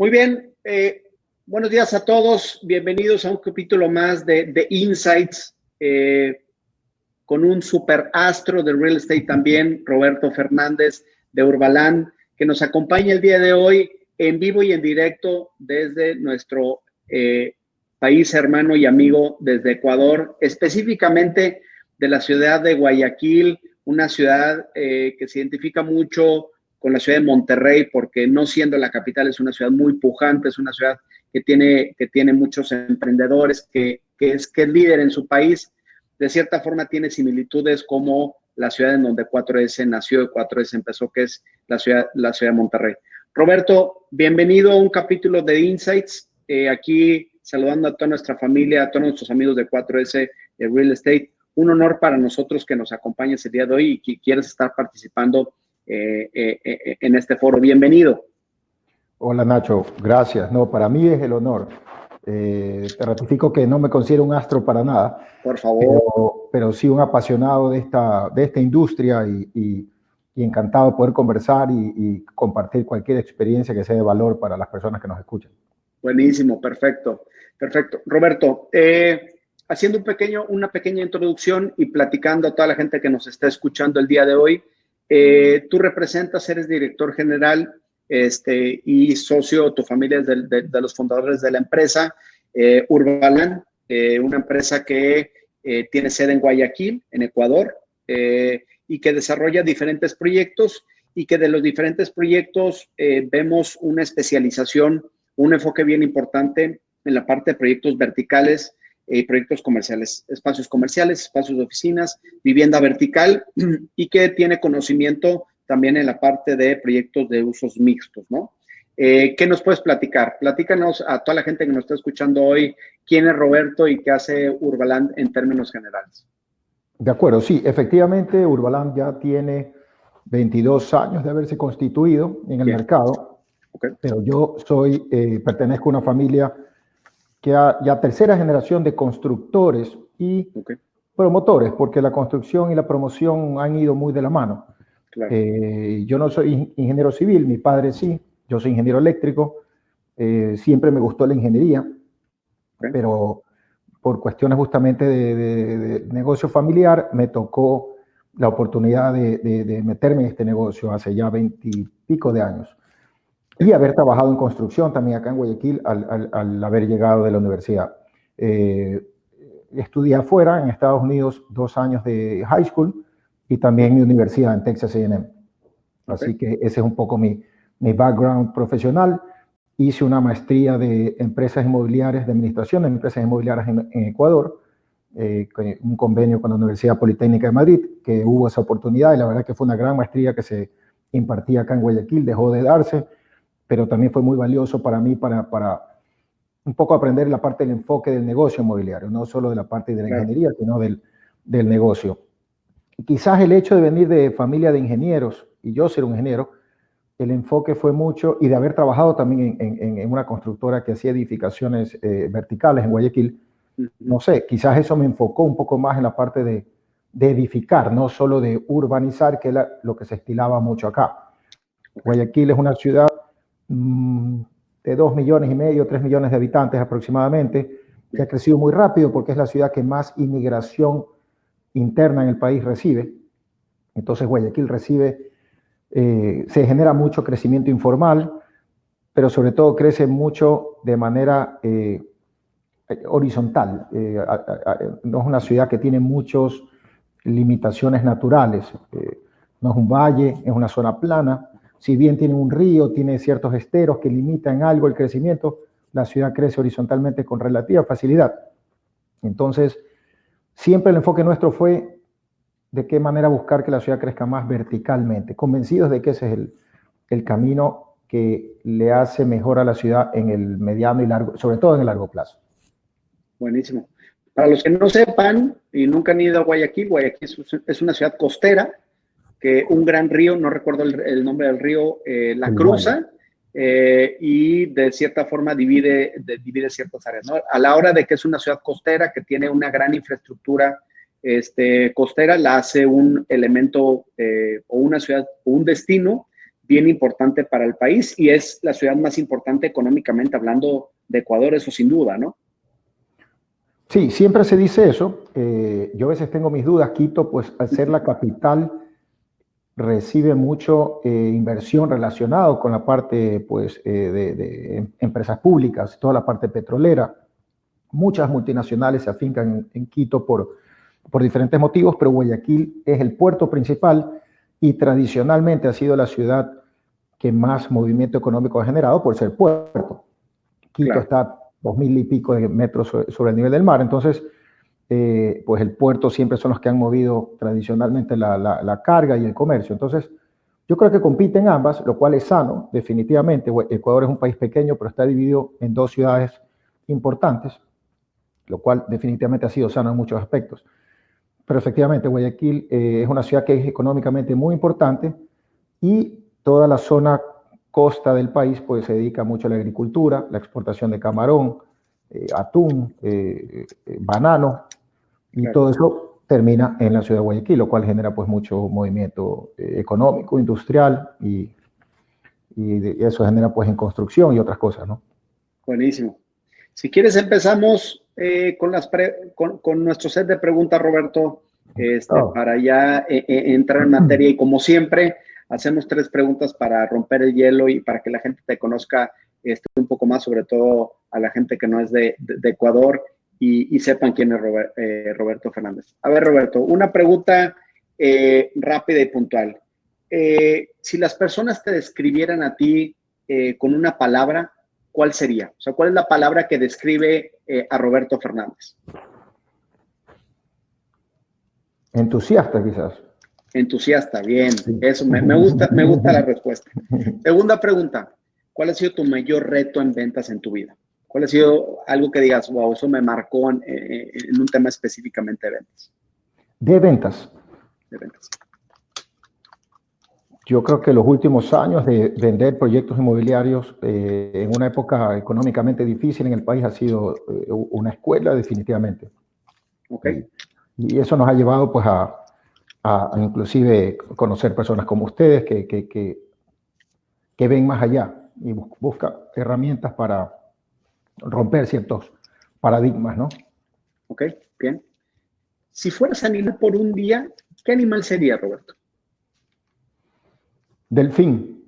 Muy bien, buenos días a todos, bienvenidos a un capítulo más de Insights, con un superastro de real estate también, Roberto Fernández de Urbaland, que nos acompaña el día de hoy en vivo y en directo desde nuestro país hermano y amigo, desde Ecuador, específicamente de la ciudad de Guayaquil, una ciudad que se identifica mucho con la ciudad de Monterrey, porque no siendo la capital es una ciudad muy pujante, es una ciudad que tiene muchos emprendedores, que es líder en su país. De cierta forma tiene similitudes como la ciudad en donde 4S nació y 4S empezó, que es la ciudad de Monterrey. Roberto, bienvenido a un capítulo de Insights, aquí saludando a toda nuestra familia, a todos nuestros amigos de 4S Real Estate. Un honor para nosotros que nos acompañes el día de hoy y que quieras estar participando en este foro. Bienvenido. Hola Nacho, gracias. No, para mí es el honor. Te ratifico que no me considero un astro para nada. Por favor. Pero sí un apasionado de esta industria y encantado de poder conversar y compartir cualquier experiencia que sea de valor para las personas que nos escuchan. Buenísimo, perfecto. Roberto, haciendo una pequeña introducción y platicando a toda la gente que nos está escuchando el día de hoy, tú representas, eres director general y socio, tu familia es de los fundadores de la empresa Urbaland, una empresa que tiene sede en Guayaquil, en Ecuador, y que desarrolla diferentes proyectos y que de los diferentes proyectos vemos una especialización, un enfoque bien importante en la parte de proyectos verticales, proyectos comerciales, espacios de oficinas, vivienda vertical, y que tiene conocimiento también en la parte de proyectos de usos mixtos, ¿no? ¿Qué nos puedes platicar? Platícanos a toda la gente que nos está escuchando hoy, quién es Roberto y qué hace Urbaland en términos generales. De acuerdo, sí, efectivamente Urbaland ya tiene 22 años de haberse constituido en el mercado, pero yo pertenezco a una familia que ya tercera generación de constructores y promotores, porque la construcción y la promoción han ido muy de la mano. Claro. Yo no soy ingeniero civil, mi padre sí, yo soy ingeniero eléctrico, siempre me gustó la ingeniería, pero por cuestiones justamente de negocio familiar me tocó la oportunidad de meterme en este negocio hace ya 20 y pico de años. Y haber trabajado en construcción también acá en Guayaquil al haber llegado de la universidad. Estudié afuera, en Estados Unidos, 2 años de high school y también mi universidad en Texas A&M. Así que ese es un poco mi background profesional. Hice una maestría de empresas inmobiliarias, de administración de empresas inmobiliarias en Ecuador, un convenio con la Universidad Politécnica de Madrid, que hubo esa oportunidad y la verdad que fue una gran maestría que se impartía acá en Guayaquil, dejó de darse, pero también fue muy valioso para mí para un poco aprender la parte del enfoque del negocio inmobiliario, no solo de la parte de la ingeniería, sino del negocio. Y quizás el hecho de venir de familia de ingenieros, y yo ser un ingeniero, el enfoque fue mucho, y de haber trabajado también en una constructora que hacía edificaciones verticales en Guayaquil, no sé, quizás eso me enfocó un poco más en la parte de edificar, no solo de urbanizar, que era lo que se estilaba mucho acá. Guayaquil es una ciudad de 2,5 millones, 3 millones de habitantes aproximadamente, que ha crecido muy rápido porque es la ciudad que más inmigración interna en el país recibe. Entonces Guayaquil se genera mucho crecimiento informal, pero sobre todo crece mucho de manera horizontal. No es una ciudad que tiene muchas limitaciones naturales. No es un valle, es una zona plana. Si bien tiene un río, tiene ciertos esteros que limitan algo el crecimiento, la ciudad crece horizontalmente con relativa facilidad. Entonces, siempre el enfoque nuestro fue de qué manera buscar que la ciudad crezca más verticalmente, convencidos de que ese es el camino que le hace mejor a la ciudad en el mediano y largo, sobre todo en el largo plazo. Buenísimo. Para los que no sepan y nunca han ido a Guayaquil, Guayaquil es una ciudad costera, que un gran río, no recuerdo el nombre del río, la cruza y de cierta forma divide ciertas áreas, ¿no? A la hora de que es una ciudad costera que tiene una gran infraestructura costera, la hace un elemento o una ciudad o un destino bien importante para el país y es la ciudad más importante económicamente hablando de Ecuador, eso sin duda, ¿no? Sí, siempre se dice eso. Yo a veces tengo mis dudas. Quito, pues al ser la capital, recibe mucho inversión relacionado con la parte pues, de empresas públicas, toda la parte petrolera. Muchas multinacionales se afincan en Quito por diferentes motivos, pero Guayaquil es el puerto principal y tradicionalmente ha sido la ciudad que más movimiento económico ha generado por ser puerto. Quito Claro. está 2.000 y pico de metros sobre el nivel del mar, entonces pues el puerto siempre son los que han movido tradicionalmente la carga y el comercio. Entonces, yo creo que compiten ambas, lo cual es sano, definitivamente. Ecuador es un país pequeño, pero está dividido en dos ciudades importantes, lo cual definitivamente ha sido sano en muchos aspectos. Pero efectivamente, Guayaquil es una ciudad que es económicamente muy importante y toda la zona costa del país pues se dedica mucho a la agricultura, la exportación de camarón, atún, banano, y Claro. todo eso termina en la ciudad de Guayaquil, lo cual genera pues mucho movimiento económico, industrial y eso genera pues en construcción y otras cosas, ¿no? Buenísimo. Si quieres empezamos con nuestro set de preguntas, Roberto, para ya entrar en materia y como siempre hacemos 3 preguntas para romper el hielo y para que la gente te conozca un poco más, sobre todo a la gente que no es de Ecuador y sepan quién es Roberto Fernández. A ver, Roberto, una pregunta rápida y puntual. Si las personas te describieran a ti con una palabra, ¿cuál sería? O sea, ¿cuál es la palabra que describe a Roberto Fernández? Entusiasta, quizás. Entusiasta, bien. Sí. Eso, me gusta la respuesta. Segunda pregunta. ¿Cuál ha sido tu mayor reto en ventas en tu vida? ¿Cuál ha sido algo que digas, wow, eso me marcó en un tema específicamente de ventas? De ventas. De ventas. Yo creo que los últimos años de vender proyectos inmobiliarios en una época económicamente difícil en el país ha sido una escuela definitivamente. Okay. Y eso nos ha llevado pues a inclusive conocer personas como ustedes que ven más allá y buscan herramientas para romper ciertos paradigmas, ¿no? Ok, bien. Si fueras animal por un día, ¿qué animal sería, Roberto? Delfín.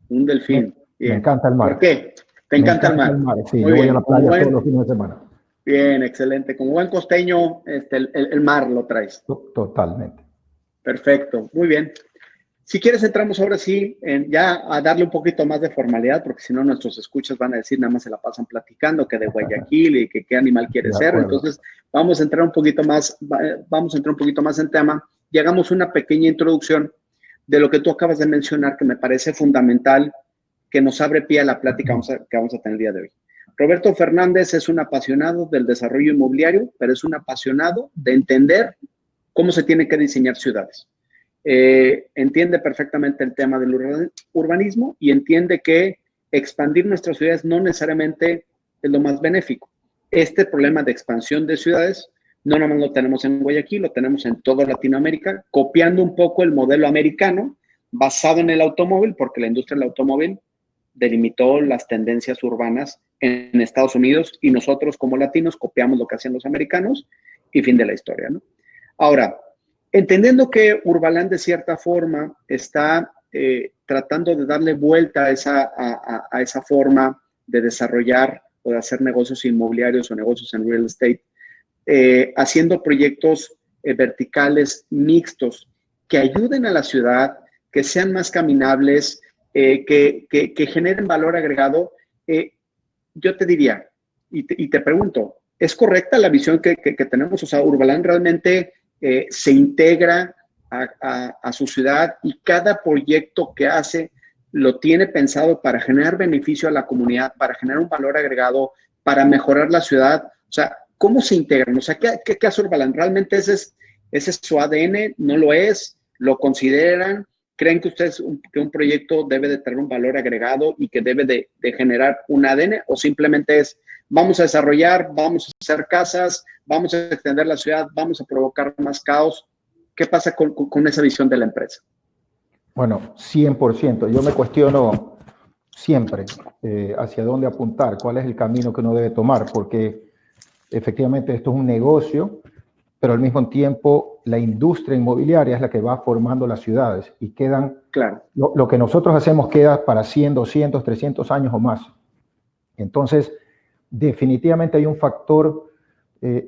Un delfín. Me encanta el mar. ¿Por qué? ¿Te encanta el mar? Sí, muy yo bien. Voy a la playa todos los fines de semana. Bien, excelente. Como buen costeño, el mar lo traes. Totalmente. Perfecto, muy bien. Si quieres, entramos ahora sí ya a darle un poquito más de formalidad, porque si no, nuestros escuchas van a decir, nada más se la pasan platicando, que de Guayaquil y que qué animal quiere ser. Entonces, vamos a entrar un poquito más en tema. Y hagamos una pequeña introducción de lo que tú acabas de mencionar, que me parece fundamental, que nos abre pie a la plática que vamos a tener el día de hoy. Roberto Fernández es un apasionado del desarrollo inmobiliario, pero es un apasionado de entender cómo se tienen que diseñar ciudades. Entiende perfectamente el tema del urbanismo y entiende que expandir nuestras ciudades no necesariamente es lo más benéfico. Este problema de expansión de ciudades no nada más lo tenemos en Guayaquil, lo tenemos en toda Latinoamérica, copiando un poco el modelo americano basado en el automóvil, porque la industria del automóvil delimitó las tendencias urbanas en Estados Unidos y nosotros como latinos copiamos lo que hacían los americanos y fin de la historia, ¿no? Ahora, entendiendo que Urbaland de cierta forma está tratando de darle vuelta a esa forma de desarrollar o de hacer negocios inmobiliarios o negocios en real estate, haciendo proyectos verticales mixtos que ayuden a la ciudad, que sean más caminables, que generen valor agregado, yo te diría, y te pregunto, ¿es correcta la visión que tenemos? O sea, Urbaland realmente se integra a su ciudad y cada proyecto que hace lo tiene pensado para generar beneficio a la comunidad, para generar un valor agregado, para mejorar la ciudad. O sea, ¿cómo se integran? O sea, ¿qué hace Urbaland? ¿Realmente ese es su ADN? ¿No lo es? ¿Lo consideran? ¿Creen que ustedes que un proyecto debe de tener un valor agregado y que debe de generar un ADN? ¿O simplemente es, vamos a desarrollar, vamos a hacer casas, vamos a extender la ciudad, vamos a provocar más caos? ¿Qué pasa con esa visión de la empresa? Bueno, 100%. Yo me cuestiono siempre hacia dónde apuntar, cuál es el camino que uno debe tomar, porque efectivamente esto es un negocio, pero al mismo tiempo la industria inmobiliaria es la que va formando las ciudades y quedan, Claro. lo que nosotros hacemos queda para 100, 200, 300 años o más. Entonces, definitivamente hay un factor,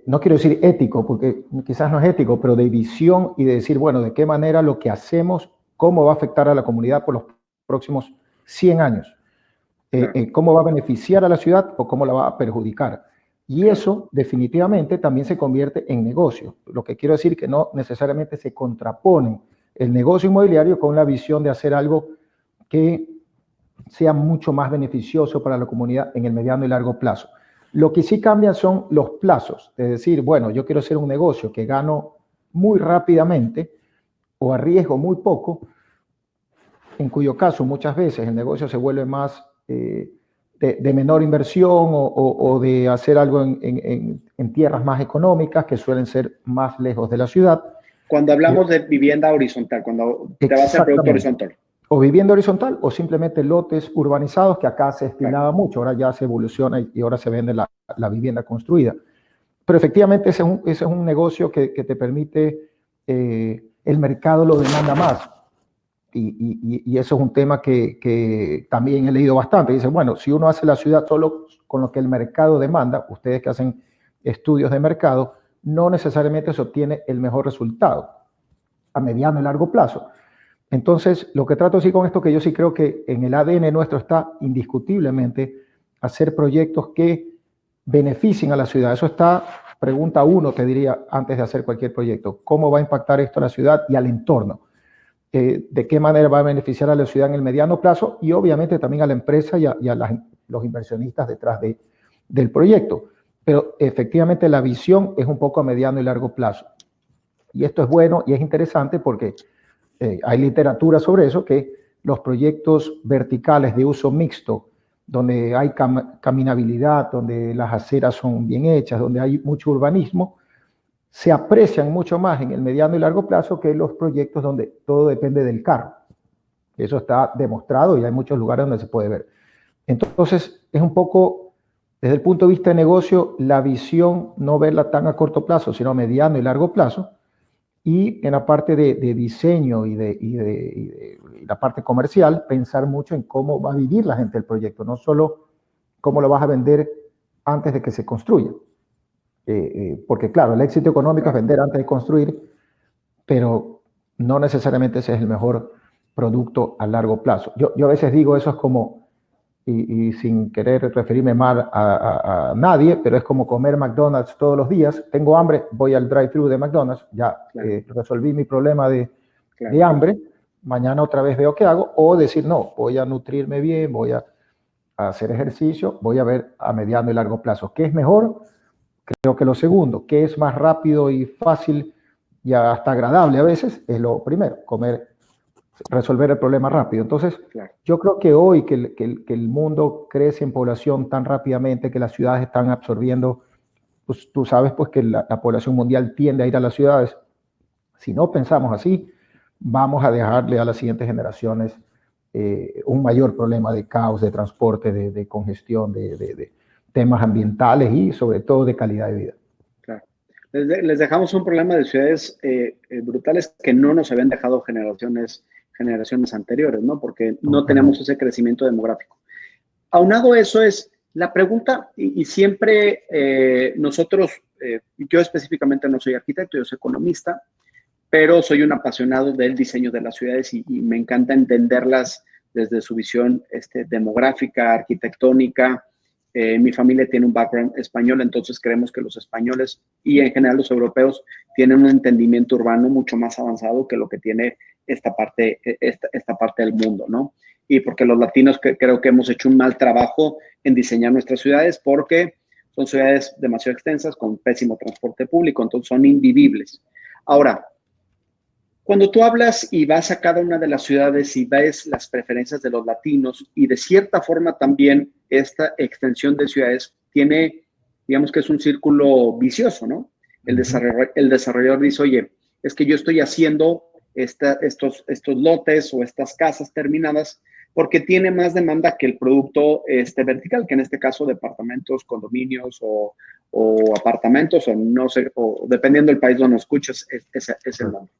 no quiero decir ético, porque quizás no es ético, pero de visión y de decir, bueno, de qué manera lo que hacemos, cómo va a afectar a la comunidad por los próximos 100 años. Cómo va a beneficiar a la ciudad o cómo la va a perjudicar. Y eso definitivamente también se convierte en negocio. Lo que quiero decir que no necesariamente se contrapone el negocio inmobiliario con la visión de hacer algo que sea mucho más beneficioso para la comunidad en el mediano y largo plazo. Lo que sí cambia son los plazos, es decir, bueno, yo quiero hacer un negocio que gano muy rápidamente o arriesgo muy poco, en cuyo caso muchas veces el negocio se vuelve más de menor inversión o de hacer algo en tierras más económicas que suelen ser más lejos de la ciudad. Cuando hablamos de vivienda horizontal, cuando te vas al producto horizontal. O vivienda horizontal o simplemente lotes urbanizados, que acá se estilaba mucho, ahora ya se evoluciona y ahora se vende la vivienda construida. Pero efectivamente ese es un negocio que te permite, el mercado lo demanda más. Y eso es un tema que también he leído bastante. Dice, bueno, si uno hace la ciudad solo con lo que el mercado demanda, ustedes que hacen estudios de mercado, no necesariamente se obtiene el mejor resultado a mediano y largo plazo. Entonces, lo que trato de decir con esto, que yo sí creo que en el ADN nuestro está indiscutiblemente hacer proyectos que beneficien a la ciudad. Eso está, pregunta uno, te diría, antes de hacer cualquier proyecto. ¿Cómo va a impactar esto a la ciudad y al entorno? De qué manera va a beneficiar a la ciudad en el mediano plazo y obviamente también a la empresa y a los inversionistas detrás del proyecto. Pero efectivamente la visión es un poco a mediano y largo plazo. Y esto es bueno y es interesante porque hay literatura sobre eso, que los proyectos verticales de uso mixto, donde hay caminabilidad, donde las aceras son bien hechas, donde hay mucho urbanismo, se aprecian mucho más en el mediano y largo plazo que los proyectos donde todo depende del carro. Eso está demostrado y hay muchos lugares donde se puede ver. Entonces, es un poco, desde el punto de vista de negocio, la visión no verla tan a corto plazo, sino a mediano y largo plazo. Y en la parte de diseño y la parte comercial, pensar mucho en cómo va a vivir la gente el proyecto, no solo cómo lo vas a vender antes de que se construya. Porque claro, el éxito económico es vender antes de construir, pero no necesariamente ese es el mejor producto a largo plazo. Yo a veces digo, eso es como, y sin querer referirme mal a nadie, pero es como comer McDonald's todos los días. Tengo hambre, voy al drive-thru de McDonald's, ya resolví mi problema de hambre, mañana otra vez veo qué hago, o decir, no, voy a nutrirme bien, voy a hacer ejercicio, voy a ver a mediano y largo plazo. ¿Qué es mejor? Creo que lo segundo, que es más rápido y fácil y hasta agradable a veces, es lo primero, resolver el problema rápido. Entonces, yo creo que hoy que el mundo crece en población tan rápidamente, que las ciudades están absorbiendo, pues tú sabes pues que la población mundial tiende a ir a las ciudades. Si no pensamos así, vamos a dejarle a las siguientes generaciones un mayor problema de caos, de transporte, de congestión, de temas ambientales y sobre todo de calidad de vida. Claro. Les dejamos un problema de ciudades brutales que no nos habían dejado generaciones anteriores, ¿no? Porque no tenemos ese crecimiento demográfico. Aunado a eso es la pregunta, y siempre nosotros, yo específicamente no soy arquitecto, yo soy economista, pero soy un apasionado del diseño de las ciudades y me encanta entenderlas desde su visión demográfica, arquitectónica. Mi familia tiene un background español, entonces creemos que los españoles y en general los europeos tienen un entendimiento urbano mucho más avanzado que lo que tiene esta parte del mundo, ¿no? Y porque los latinos creo que hemos hecho un mal trabajo en diseñar nuestras ciudades porque son ciudades demasiado extensas con pésimo transporte público, entonces son invivibles. Ahora, cuando tú hablas y vas a cada una de las ciudades y ves las preferencias de los latinos y de cierta forma también esta extensión de ciudades tiene, digamos que es un círculo vicioso, ¿no? El desarrollador dice, oye, es que yo estoy haciendo estos lotes o estas casas terminadas porque tiene más demanda que el producto vertical, que en este caso departamentos, condominios o apartamentos, o no sé, o dependiendo del país donde escuches, es el nombre.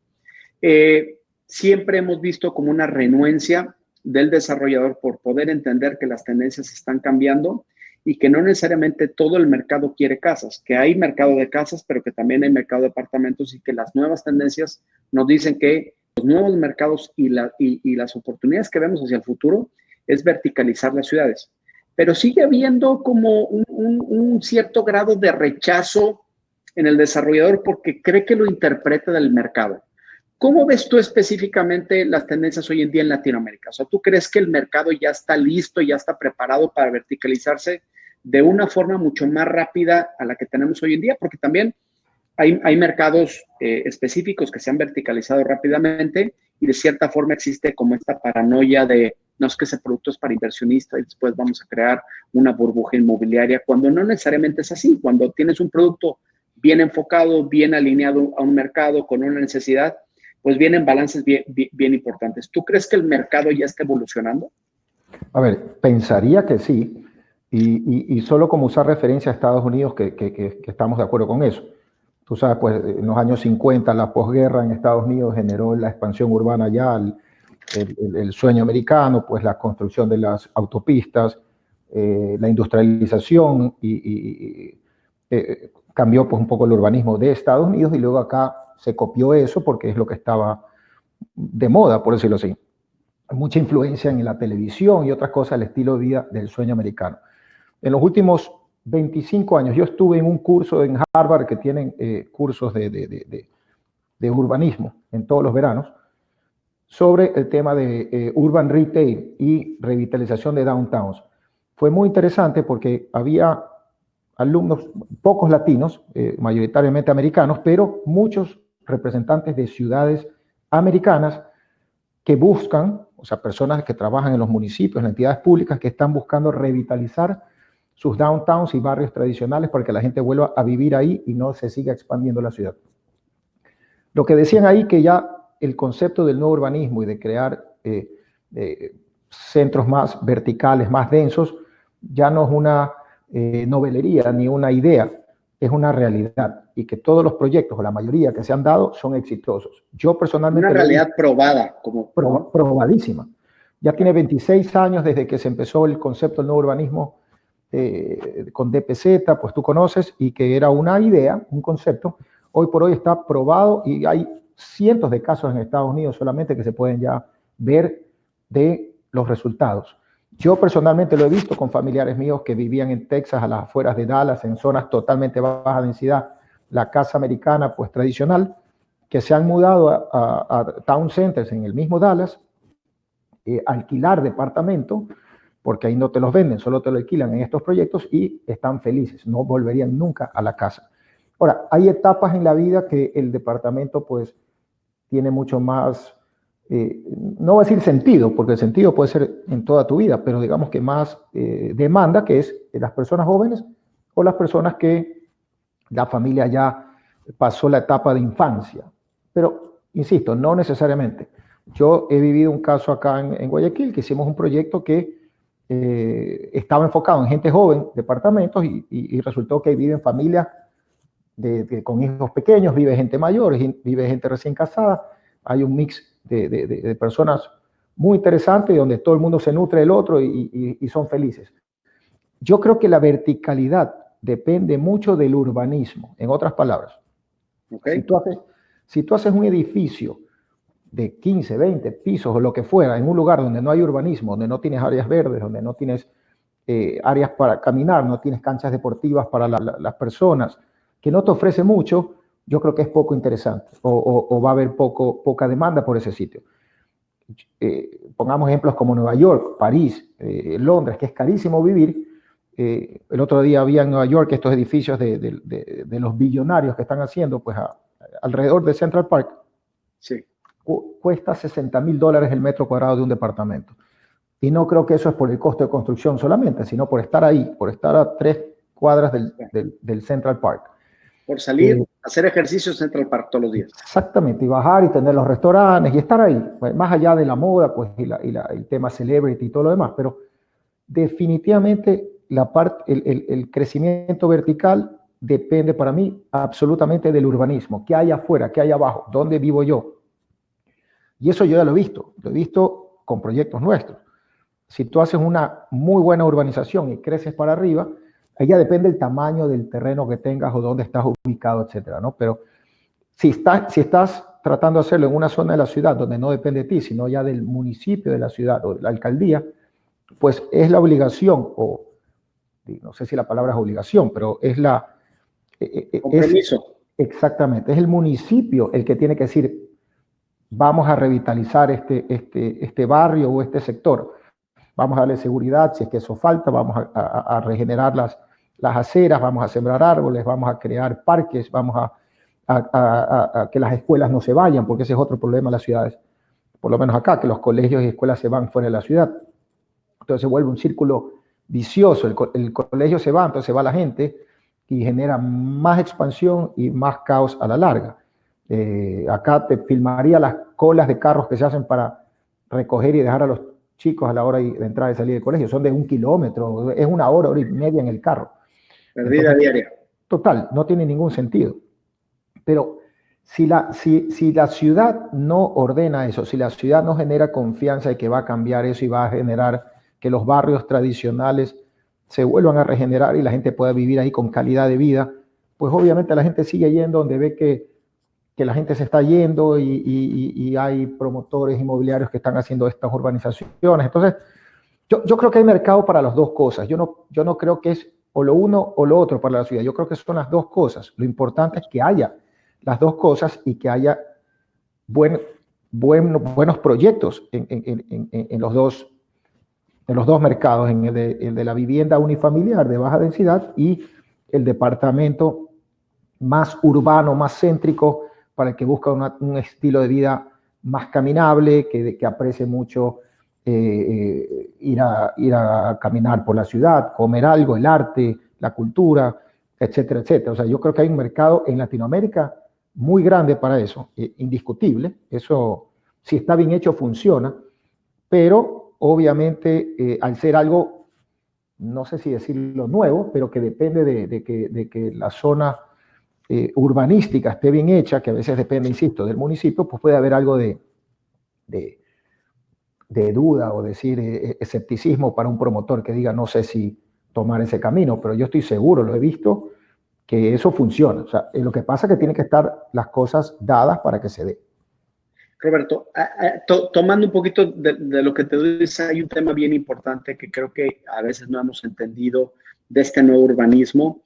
Siempre hemos visto como una renuencia del desarrollador por poder entender que las tendencias están cambiando y que no necesariamente todo el mercado quiere casas, que hay mercado de casas, pero que también hay mercado de apartamentos y que las nuevas tendencias nos dicen que los nuevos mercados y las oportunidades que vemos hacia el futuro es verticalizar las ciudades. Pero sigue habiendo como un cierto grado de rechazo en el desarrollador porque cree que lo interpreta del mercado. ¿Cómo ves tú específicamente las tendencias hoy en día en Latinoamérica? O sea, ¿tú crees que el mercado ya está listo, ya está preparado para verticalizarse de una forma mucho más rápida a la que tenemos hoy en día? Porque también hay mercados específicos que se han verticalizado rápidamente y de cierta forma existe como esta paranoia de no es que ese producto es para inversionistas y después vamos a crear una burbuja inmobiliaria, cuando no necesariamente es así. Cuando tienes un producto bien enfocado, bien alineado a un mercado con una necesidad, pues vienen balances bien importantes. ¿Tú crees que el mercado ya está evolucionando? A ver, pensaría que sí, y solo como usar referencia a Estados Unidos, que estamos de acuerdo con eso. Tú sabes, pues en los años 50, la posguerra en Estados Unidos generó la expansión urbana ya, el sueño americano, pues la construcción de las autopistas, la industrialización y cambió pues un poco el urbanismo de Estados Unidos y luego acá se copió eso porque es lo que estaba de moda, por decirlo así. Hay mucha influencia en la televisión y otras cosas, el estilo de vida del sueño americano. En los últimos 25 años, yo estuve en un curso en Harvard que tienen cursos de urbanismo en todos los veranos, sobre el tema de urban retail y revitalización de downtowns. Fue muy interesante porque había alumnos, pocos latinos, mayoritariamente americanos, pero muchos representantes de ciudades americanas que buscan, o sea, personas que trabajan en los municipios, en entidades públicas, que están buscando revitalizar sus downtowns y barrios tradicionales para que la gente vuelva a vivir ahí y no se siga expandiendo la ciudad. Lo que decían ahí que ya el concepto del nuevo urbanismo y de crear centros más verticales, más densos, ya no es una novelería ni una idea, es una realidad y que todos los proyectos o la mayoría que se han dado son exitosos. Yo personalmente... Una realidad probada. Probadísima. Ya tiene 26 años desde que se empezó el concepto del nuevo urbanismo con DPZ, pues tú conoces, y que era una idea, un concepto. Hoy por hoy está probado y hay cientos de casos en Estados Unidos solamente que se pueden ya ver de los resultados. Yo personalmente lo he visto con familiares míos que vivían en Texas, a las afueras de Dallas, en zonas totalmente baja densidad, la casa americana pues tradicional, que se han mudado a town centers en el mismo Dallas, alquilar departamento, porque ahí no te los venden, solo te lo alquilan en estos proyectos y están felices, no volverían nunca a la casa. Ahora, hay etapas en la vida que el departamento pues tiene mucho más, no voy a decir sentido, porque el sentido puede ser en toda tu vida, pero digamos que más demanda, que es las personas jóvenes o las personas que la familia ya pasó la etapa de infancia. Pero, insisto, no necesariamente. Yo he vivido un caso acá en Guayaquil, que hicimos un proyecto que estaba enfocado en gente joven, departamentos, y resultó que viven familias con hijos pequeños, vive gente mayor, vive gente recién casada, hay un mix de personas muy interesante donde todo el mundo se nutre del otro y son felices. Yo creo que la verticalidad depende mucho del urbanismo, en otras palabras. Okay. Si tú haces un edificio de 15, 20 pisos o lo que fuera, en un lugar donde no hay urbanismo, donde no tienes áreas verdes, donde no tienes áreas para caminar, no tienes canchas deportivas para las personas, que no te ofrece mucho, yo creo que es poco interesante o va a haber poca demanda por ese sitio. Pongamos ejemplos como Nueva York, París, Londres, que es carísimo vivir. El otro día había en Nueva York estos edificios de los billonarios que están haciendo pues alrededor de Central Park. Sí. Cuesta $60,000 el metro cuadrado de un departamento. Y no creo que eso es por el costo de construcción solamente, sino por estar ahí, por estar a 3 cuadras del Central Park. Por salir hacer ejercicio en Central Park todos los días. Exactamente, y bajar y tener los restaurantes y estar ahí, pues, más allá de la moda, pues, el tema celebrity y todo lo demás, pero definitivamente el crecimiento vertical depende para mí absolutamente del urbanismo, qué hay afuera, qué hay abajo, dónde vivo yo. Y eso yo ya lo he visto con proyectos nuestros. Si tú haces una muy buena urbanización y creces para arriba, ahí ya depende el tamaño del terreno que tengas o dónde estás ubicado, etcétera, ¿no? Pero si estás tratando de hacerlo en una zona de la ciudad donde no depende de ti, sino ya del municipio de la ciudad o de la alcaldía, pues es la obligación, o no sé si la palabra es obligación, pero es la... Compromiso. Exactamente, es el municipio el que tiene que decir, vamos a revitalizar este barrio o este sector, vamos a darle seguridad si es que eso falta, vamos a regenerar las aceras, vamos a sembrar árboles, vamos a crear parques, vamos a que las escuelas no se vayan, porque ese es otro problema en las ciudades, por lo menos acá, que los colegios y escuelas se van fuera de la ciudad. Entonces se vuelve un círculo vicioso, el colegio se va, entonces se va la gente y genera más expansión y más caos a la larga. Acá te filmaría las colas de carros que se hacen para recoger y dejar a los chicos a la hora de entrar y salir del colegio. Son de 1 kilómetro, es 1 hora, hora y media en el carro. Perdida diaria. Total, no tiene ningún sentido. Pero si la ciudad no ordena eso, si la ciudad no genera confianza de que va a cambiar eso y va a generar que los barrios tradicionales se vuelvan a regenerar y la gente pueda vivir ahí con calidad de vida, pues obviamente la gente sigue yendo donde ve que la gente se está yendo y hay promotores inmobiliarios que están haciendo estas urbanizaciones. Entonces, yo creo que hay mercado para las dos cosas. Yo no creo que es o lo uno o lo otro para la ciudad. Yo creo que son las dos cosas. Lo importante es que haya las dos cosas y que haya buenos proyectos en los dos mercados, en el de la vivienda unifamiliar de baja densidad y el departamento más urbano, más céntrico, para el que busca un estilo de vida más caminable, que aprecie mucho ir a caminar por la ciudad, comer algo, el arte, la cultura, etcétera, etcétera. O sea, yo creo que hay un mercado en Latinoamérica muy grande para eso, indiscutible. Eso, si está bien hecho, funciona, pero obviamente al ser algo, no sé si decirlo nuevo, pero que depende de que la zona urbanística esté bien hecha, que a veces depende, insisto, del municipio, pues puede haber algo de duda o decir escepticismo para un promotor que diga no sé si tomar ese camino, pero yo estoy seguro, lo he visto, que eso funciona. O sea, lo que pasa es que tienen que estar las cosas dadas para que se dé. Roberto, tomando un poquito de lo que te dice, hay un tema bien importante que creo que a veces no hemos entendido de este nuevo urbanismo,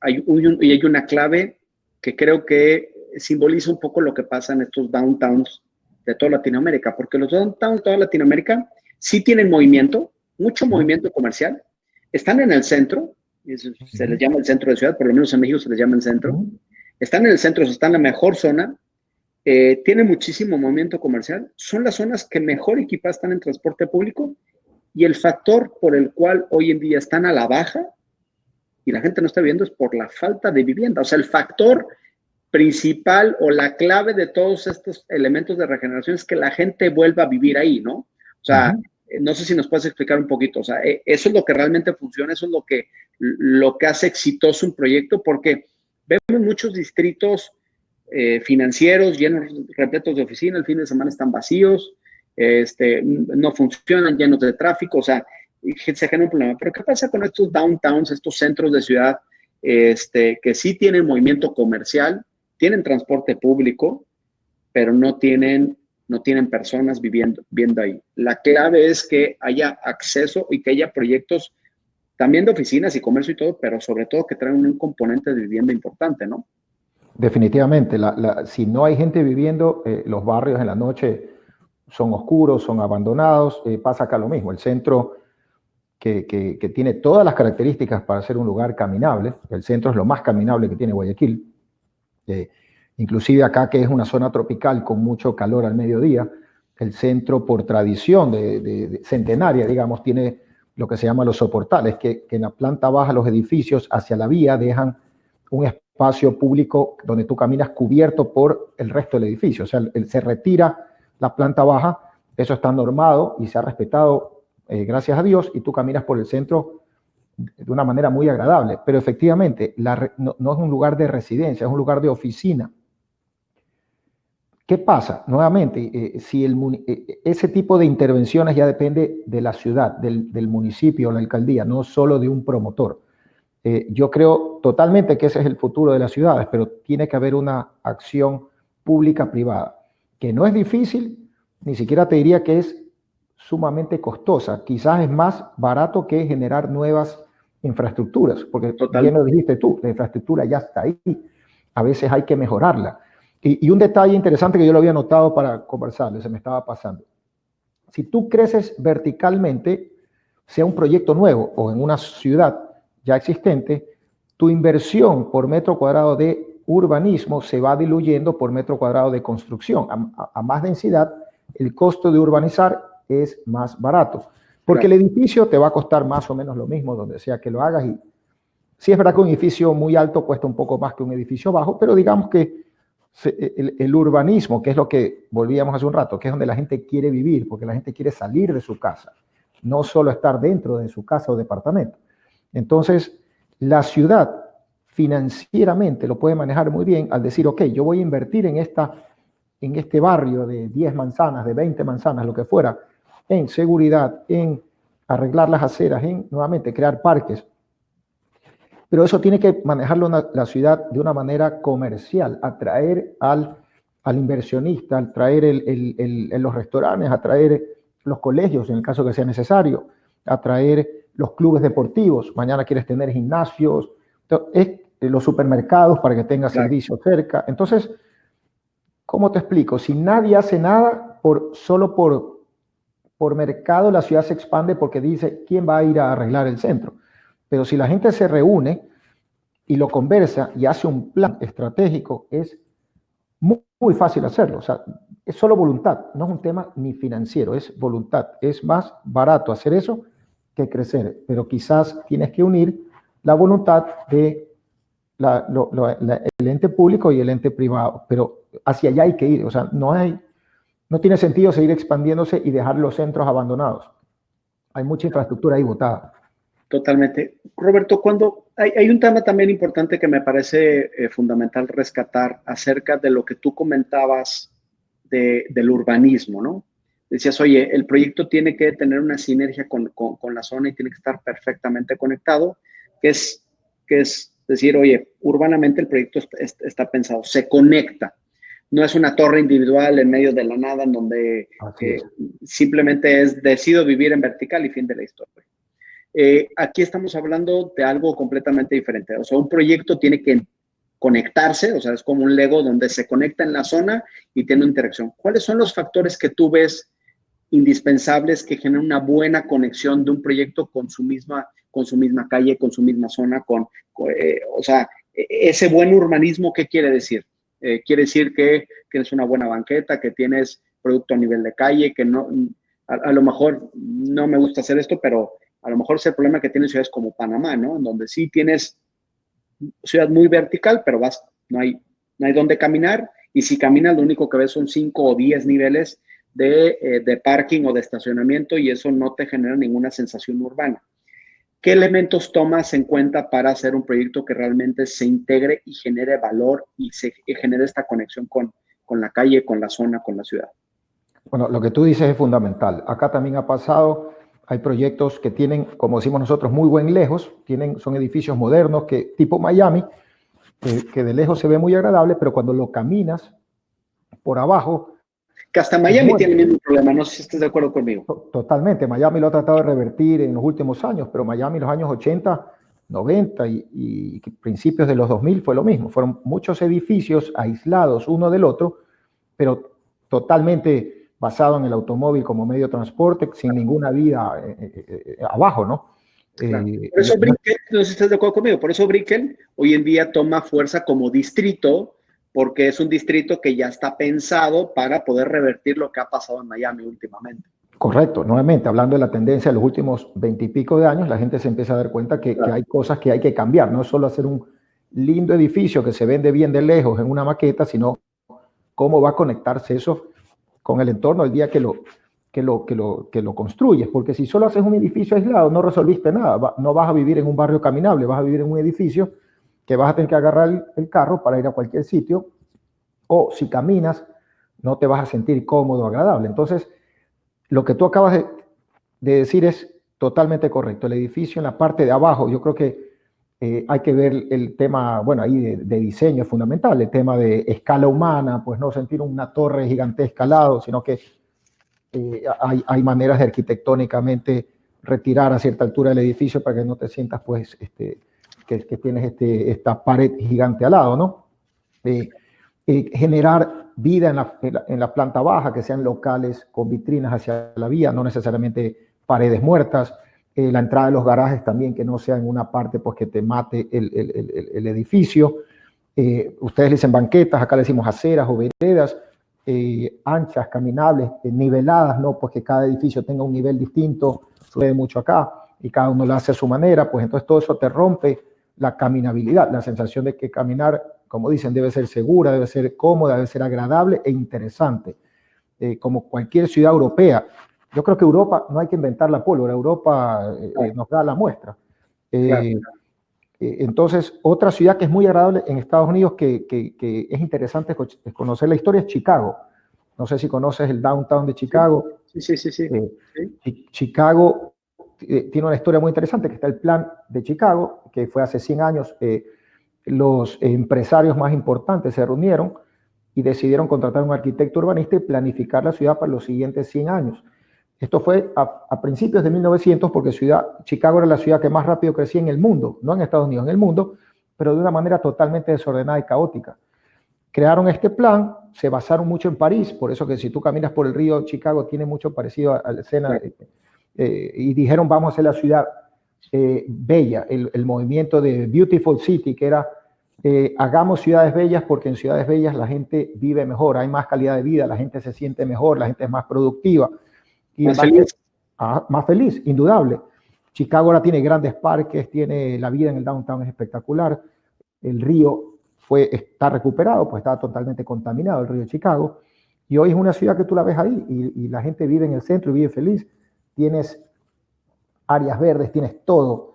hay una clave que creo que simboliza un poco lo que pasa en estos downtowns de toda Latinoamérica, porque los downtowns de toda Latinoamérica sí tienen movimiento, mucho movimiento comercial, están en el centro, se les llama el centro de ciudad, por lo menos en México se les llama el centro, están en el centro, están en la mejor zona, tienen muchísimo movimiento comercial, son las zonas que mejor equipadas están en transporte público y el factor por el cual hoy en día están a la baja y la gente no está viviendo es por la falta de vivienda. O sea, el factor principal o la clave de todos estos elementos de regeneración es que la gente vuelva a vivir ahí, ¿no? O sea, no sé si nos puedes explicar un poquito. O sea, eso es lo que realmente funciona, eso es lo que hace exitoso un proyecto, porque vemos muchos distritos financieros llenos, repletos de oficina, el fin de semana están vacíos, no funcionan, llenos de tráfico, o sea, se genera un problema. Pero ¿qué pasa con estos downtowns, estos centros de ciudad que sí tienen movimiento comercial, tienen transporte público, pero no tienen personas viviendo ahí? La clave es que haya acceso y que haya proyectos también de oficinas y comercio y todo, pero sobre todo que traigan un componente de vivienda importante, ¿no? Definitivamente, si no hay gente viviendo, los barrios en la noche son oscuros, son abandonados, pasa acá lo mismo. El centro que tiene todas las características para ser un lugar caminable, el centro es lo más caminable que tiene Guayaquil, inclusive acá que es una zona tropical con mucho calor al mediodía, el centro por tradición de centenaria, digamos, tiene lo que se llama los soportales, que en la planta baja los edificios hacia la vía dejan un espacio espacio público donde tú caminas cubierto por el resto del edificio. O sea, se retira la planta baja, eso está normado y se ha respetado, gracias a Dios, y tú caminas por el centro de una manera muy agradable. Pero efectivamente, no es un lugar de residencia, es un lugar de oficina. ¿Qué pasa? Nuevamente, si ese tipo de intervenciones ya depende de la ciudad, del municipio o la alcaldía, no solo de un promotor. Yo creo totalmente que ese es el futuro de las ciudades, pero tiene que haber una acción pública-privada, que no es difícil, ni siquiera te diría que es sumamente costosa. Quizás es más barato que generar nuevas infraestructuras, porque bien lo dijiste tú, la infraestructura ya está ahí. A veces hay que mejorarla. Y un detalle interesante que yo lo había notado para conversarlo, se me estaba pasando. Si tú creces verticalmente, sea un proyecto nuevo o en una ciudad ya existente, tu inversión por metro cuadrado de urbanismo se va diluyendo por metro cuadrado de construcción. A más densidad, el costo de urbanizar es más barato, porque el edificio te va a costar más o menos lo mismo donde sea que lo hagas. Y sí es verdad que un edificio muy alto cuesta un poco más que un edificio bajo, pero digamos que el urbanismo, que es lo que volvíamos hace un rato, que es donde la gente quiere vivir, porque la gente quiere salir de su casa, no solo estar dentro de su casa o departamento. Entonces, la ciudad financieramente lo puede manejar muy bien al decir, ok, yo voy a invertir en este barrio de 10 manzanas, de 20 manzanas, lo que fuera, en seguridad, en arreglar las aceras, en nuevamente crear parques. Pero eso tiene que manejarlo la ciudad de una manera comercial, atraer al inversionista, atraer los restaurantes, atraer los colegios en el caso que sea necesario, atraer los clubes deportivos. Mañana quieres tener gimnasios, los supermercados para que tengas servicios cerca. Entonces, ¿cómo te explico? Si nadie hace nada, solo por mercado, la ciudad se expande porque dice, ¿quién va a ir a arreglar el centro? Pero si la gente se reúne y lo conversa y hace un plan estratégico, es muy, muy fácil hacerlo. O sea, es solo voluntad, no es un tema ni financiero, es voluntad. Es más barato hacer eso que crecer, pero quizás tienes que unir la voluntad de el ente público y el ente privado, pero hacia allá hay que ir. O sea, no tiene sentido seguir expandiéndose y dejar los centros abandonados. Hay mucha infraestructura ahí botada. Totalmente. Roberto, cuando hay un tema también importante que me parece fundamental rescatar acerca de lo que tú comentabas del urbanismo, ¿no? Decías, oye, el proyecto tiene que tener una sinergia con la zona y tiene que estar perfectamente conectado, que es decir, oye, urbanamente el proyecto está pensado, se conecta. No es una torre individual en medio de la nada en donde simplemente decido vivir en vertical y fin de la historia. Aquí estamos hablando de algo completamente diferente. O sea, un proyecto tiene que conectarse, o sea, es como un Lego donde se conecta en la zona y tiene una interacción. ¿Cuáles son los factores que tú ves indispensables que generan una buena conexión de un proyecto con su misma calle, con su misma zona, o sea, ese buen urbanismo? ¿Qué quiere decir? Quiere decir que tienes una buena banqueta, que tienes producto a nivel de calle, que no, a lo mejor no me gusta hacer esto, pero a lo mejor es el problema que tienen ciudades como Panamá, ¿no? En donde sí tienes ciudad muy vertical, pero no hay dónde caminar, y si caminas lo único que ves son 5 o 10 niveles de parking o de estacionamiento, y eso no te genera ninguna sensación urbana. ¿Qué elementos tomas en cuenta para hacer un proyecto que realmente se integre y genere valor y genere esta conexión con la calle, con la zona, con la ciudad? Bueno, lo que tú dices es fundamental. Acá también ha pasado, hay proyectos que tienen, como decimos nosotros, muy buen lejos, son edificios modernos, tipo Miami, que de lejos se ve muy agradable, pero cuando lo caminas por abajo... Que hasta Miami tiene el mismo problema, no sé si estás de acuerdo conmigo. Totalmente, Miami lo ha tratado de revertir en los últimos años, pero Miami en los años 80, 90 y principios de los 2000 fue lo mismo. Fueron muchos edificios aislados uno del otro, pero totalmente basado en el automóvil como medio de transporte, sin ninguna vida abajo, ¿no? Claro. Por eso Brickell, no sé si estás de acuerdo conmigo, por eso Brickell hoy en día toma fuerza como distrito, porque es un distrito que ya está pensado para poder revertir lo que ha pasado en Miami últimamente. Correcto, nuevamente, hablando de la tendencia de los últimos 20 y pico de años, la gente se empieza a dar cuenta que hay cosas que hay que cambiar, no es solo hacer un lindo edificio que se vende bien de lejos en una maqueta, sino cómo va a conectarse eso con el entorno el día que lo construyes, porque si solo haces un edificio aislado no resolviste nada, no vas a vivir en un barrio caminable, vas a vivir en un edificio que vas a tener que agarrar el carro para ir a cualquier sitio, o si caminas no te vas a sentir cómodo, agradable. Entonces, lo que tú acabas de decir es totalmente correcto. El edificio en la parte de abajo, yo creo que hay que ver el tema, bueno, ahí de diseño es fundamental, el tema de escala humana, pues no sentir una torre gigantesca al lado, sino que hay maneras de arquitectónicamente retirar a cierta altura del edificio para que no te sientas, pues, que tienes esta pared gigante al lado, ¿no? Generar vida en la planta baja, que sean locales con vitrinas hacia la vía, no necesariamente paredes muertas. La entrada de los garajes también, que no sea en una parte pues, que te mate el edificio. Ustedes le dicen banquetas, acá le decimos aceras o veredas, anchas, caminables, niveladas, ¿no? Pues que cada edificio tenga un nivel distinto, sucede mucho acá, y cada uno lo hace a su manera, pues entonces todo eso te rompe la caminabilidad, la sensación de que caminar, como dicen, debe ser segura, debe ser cómoda, debe ser agradable e interesante. Como cualquier ciudad europea. Yo creo que Europa no hay que inventar la pólvora, Europa nos da la muestra. Entonces, otra ciudad que es muy agradable en Estados Unidos, que es interesante conocer la historia, es Chicago. No sé si conoces el downtown de Chicago. Sí. Chicago tiene una historia muy interesante, que está el plan de Chicago, que fue hace 100 años. Los empresarios más importantes se reunieron y decidieron contratar a un arquitecto urbanista y planificar la ciudad para los siguientes 100 años. Esto fue a principios de 1900, porque Chicago era la ciudad que más rápido crecía en el mundo, no en Estados Unidos, en el mundo, pero de una manera totalmente desordenada y caótica. Crearon este plan, se basaron mucho en París, por eso que si tú caminas por el río Chicago tiene mucho parecido a la escena, y dijeron vamos a hacer la ciudad bella, el movimiento de Beautiful City, que era hagamos ciudades bellas, porque en ciudades bellas la gente vive mejor, hay más calidad de vida, la gente se siente mejor, la gente es más productiva. Y más feliz, indudable. Chicago ahora tiene grandes parques, tiene la vida en el downtown es espectacular. El río está recuperado, pues estaba totalmente contaminado el río de Chicago. Y hoy es una ciudad que tú la ves ahí y la gente vive en el centro y vive feliz. Tienes áreas verdes, tienes todo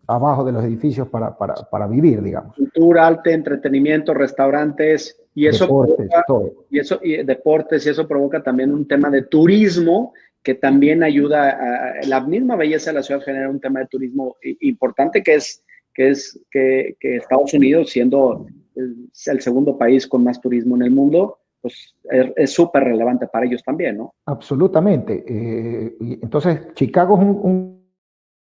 abajo de los edificios para vivir, digamos. Cultura, arte, entretenimiento, restaurantes, y eso deportes, provoca, todo. y deportes, y eso provoca también un tema de turismo que también ayuda a la misma belleza de la ciudad, genera un tema de turismo importante, que Estados Unidos, siendo el segundo país con más turismo en el mundo, pues es súper relevante para ellos también, ¿no? Absolutamente. Entonces, Chicago es un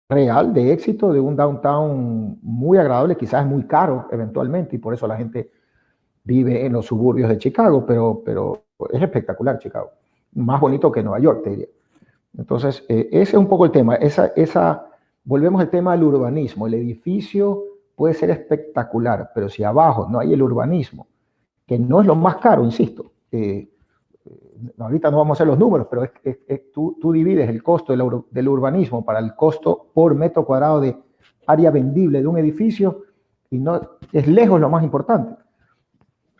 real de éxito, de un downtown muy agradable, quizás es muy caro eventualmente, y por eso la gente vive en los suburbios de Chicago, pero es espectacular Chicago. Más bonito que Nueva York, te diría. Entonces, ese es un poco el tema. Volvemos al tema del urbanismo. El edificio puede ser espectacular, pero si abajo no hay el urbanismo, que no es lo más caro, insisto. Ahorita no vamos a hacer los números, pero tú divides el costo del urbanismo para el costo por metro cuadrado de área vendible de un edificio, y no es lejos lo más importante.